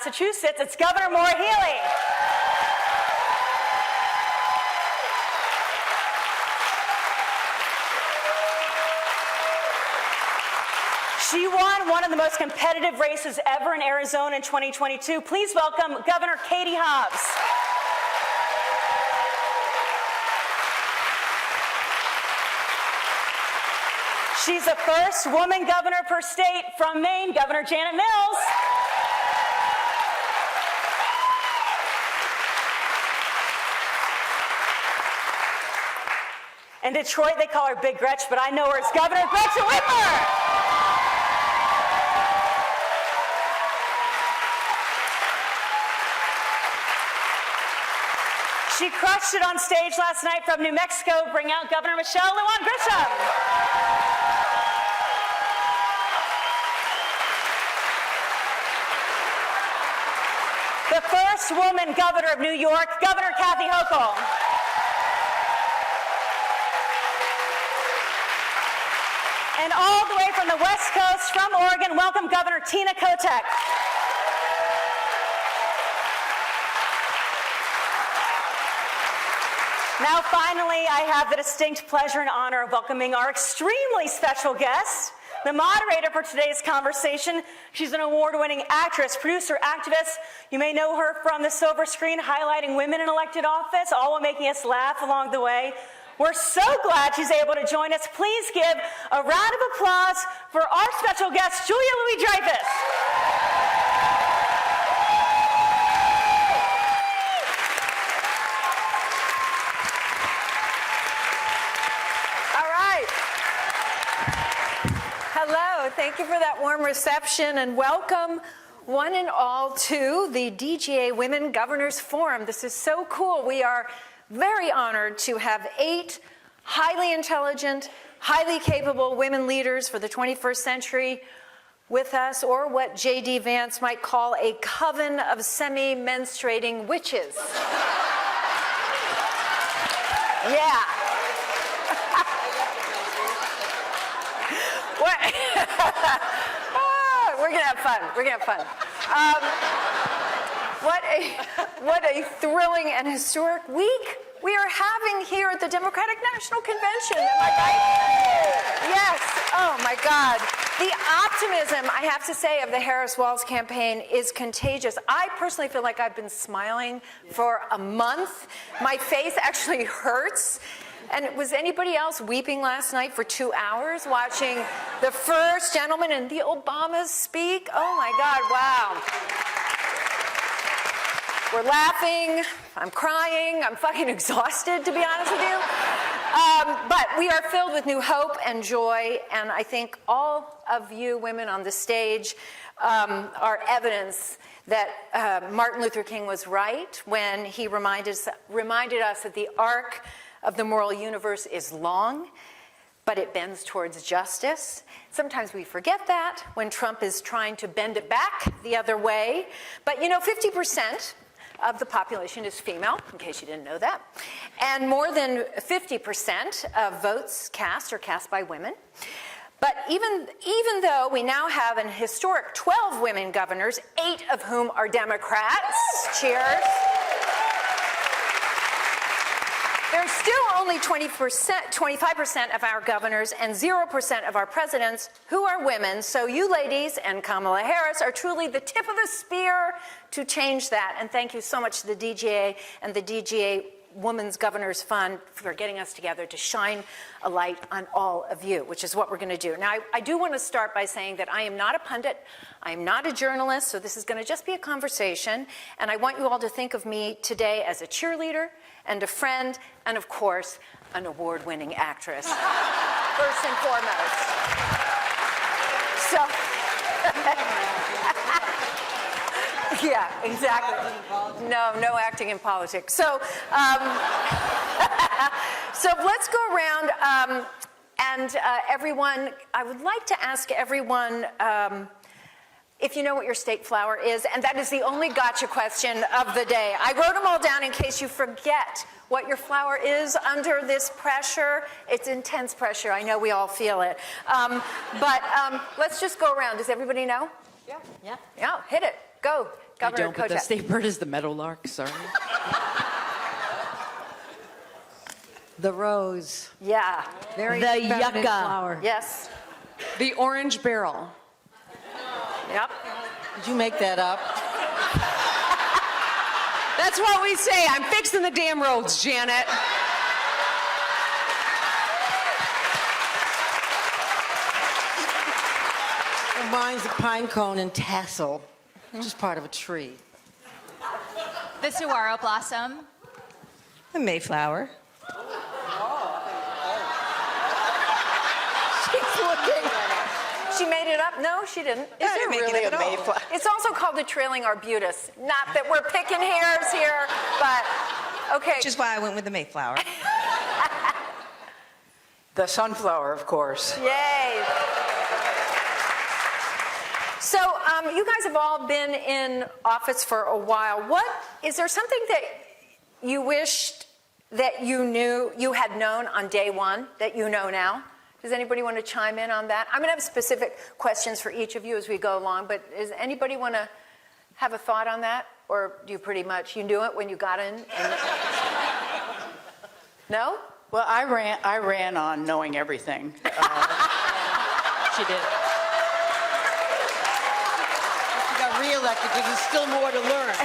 Massachusetts, it's Governor Maura Healey. She won one of the most competitive races ever in Arizona in 2022. Please welcome Governor Katie Hobbs. She's the first woman governor per state from Maine, Governor Janet Mills. In Detroit, they call her Big Gretch, but I know her as Governor Gretchen Whitmer. She crushed it on stage last night from New Mexico. Bring out Governor Michelle Lujan Grisham. The first woman governor of New York, Governor Kathy Hochul. And all the way from the West Coast, from Oregon, welcome Governor Tina Kotek. Now, finally, I have the distinct pleasure and honor of welcoming our extremely special guest, the moderator for today's conversation. She's an award-winning actress, producer, activist. You may know her from the silver screen highlighting women in elected office, all while making us laugh along the way. We're so glad she's able to join us. Please give a round of applause for our special guest, Julia Louis-Dreyfus. Hello, thank you for that warm reception and welcome one and all to the DGA Women Governors Forum. This is so cool. We are very honored to have 8 highly intelligent, highly capable women leaders for the 21st century with us, or what J.D. Vance might call a coven of semi-menstruating witches. Yeah. We're gonna have fun. We're gonna have fun. What a thrilling and historic week we are having here at the Democratic National Convention. Am I right? Yes. Oh my God. The optimism, I have to say, of the Harris-Walz campaign is contagious. I personally feel like I've been smiling for a month. My face actually hurts. And was anybody else weeping last night for 2 hours watching the first gentleman and the Obamas speak? Oh my God, wow. We're laughing, I'm crying, I'm fucking exhausted, to be honest with you. But we are filled with new hope and joy, and I think all of you women on the stage are evidence that Martin Luther King was right when he reminded us that the arc of the moral universe is long, but it bends towards justice. Sometimes we forget that when Trump is trying to bend it back the other way. But you know, 50% of the population is female, in case you didn't know that. And more than 50% of votes cast are cast by women. But even though we now have an historic 12 women governors, 8 of whom are Democrats, cheers. There's still only 25% of our governors and 0% of our presidents who are women. So you ladies and Kamala Harris are truly the tip of the spear to change that. And thank you so much to the DGA and the DGA Women's Governors Fund for getting us together to shine a light on all of you, which is what we're going to do. Now, I do want to start by saying that I am not a pundit. I am not a journalist. So this is going to just be a conversation. And I want you all to think of me today as a cheerleader and a friend, and of course, an award-winning actress, first and foremost. So, yeah, exactly. No acting in politics. So, so let's go around, and everyone, I would like to ask everyone if you know what your state flower is, and that is the only gotcha question of the day. I wrote them all down in case you forget what your flower is under this pressure. It's intense pressure. I know we all feel it. But let's just go around. Does everybody know? Yeah. Yeah, hit it. Go. Governor don't, but the Kotek. state bird is the meadowlark, sorry. The rose. Yeah. Very The feminine yucca. flower. Yes. The orange barrel. Yep. Did you make that up? That's what we say. I'm fixing the damn roads, Janet. Mine's a pine cone and tassel, which is part of a tree. The saguaro blossom. A Mayflower. She's looking. She made it up? No, she didn't. Is I it didn't make it really up a at all. Mayflower? It's also called the trailing arbutus. Not that we're picking hairs here, but okay. Which is why I went with the Mayflower. The sunflower, of course. Yay. So you guys have all been in office for a while. Is there something that you wished that you had known on day one that you know now? Does anybody want to chime in on that? I'm going to have specific questions for each of you as we go along, but does anybody want to have a thought on that? Or do you pretty much, you knew it when you got in? No? Well, I ran on knowing everything. She did. She got reelected because there's still more to learn.